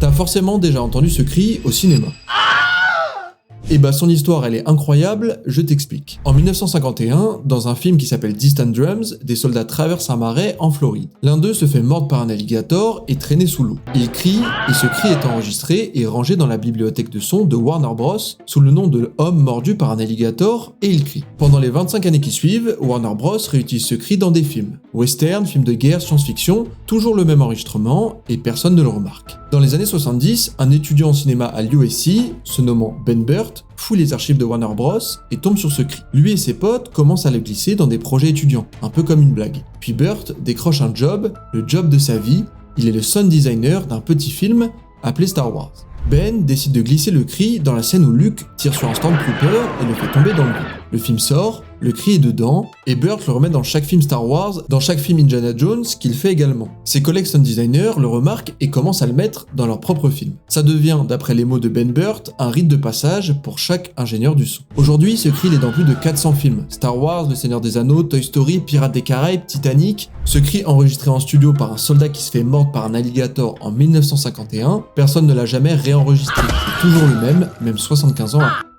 T'as forcément déjà entendu ce cri au cinéma. Et bah son histoire elle est incroyable, je t'explique. En 1951, dans un film qui s'appelle Distant Drums, des soldats traversent un marais en Floride. L'un d'eux se fait mordre par un alligator et traîné sous l'eau. Il crie, et ce cri est enregistré et rangé dans la bibliothèque de sons de Warner Bros. Sous le nom de Homme mordu par un alligator, et il crie. Pendant les 25 années qui suivent, Warner Bros. Réutilise ce cri dans des films. Western, films de guerre, science-fiction, toujours le même enregistrement, et personne ne le remarque. Dans les années 70, un étudiant en cinéma à l'USC, se nommant Ben Burt, fouille les archives de Warner Bros. Et tombe sur ce cri. Lui et ses potes commencent à le glisser dans des projets étudiants, un peu comme une blague. Puis Burt décroche un job, le job de sa vie, il est le sound designer d'un petit film appelé Star Wars. Ben décide de glisser le cri dans la scène où Luke tire sur un Stormtrooper et le fait tomber dans le vide. Le film sort, le cri est dedans, et Burt le remet dans chaque film Star Wars, dans chaque film Indiana Jones qu'il fait également. Ses collègues sound designers le remarquent et commencent à le mettre dans leur propre film. Ça devient, d'après les mots de Ben Burt, un rite de passage pour chaque ingénieur du son. Aujourd'hui, ce cri il est dans plus de 400 films. Star Wars, Le Seigneur des Anneaux, Toy Story, Pirates des Caraïbes, Titanic. Ce cri enregistré en studio par un soldat qui se fait mordre par un alligator en 1951, personne ne l'a jamais réenregistré. C'est toujours le même 75 ans après.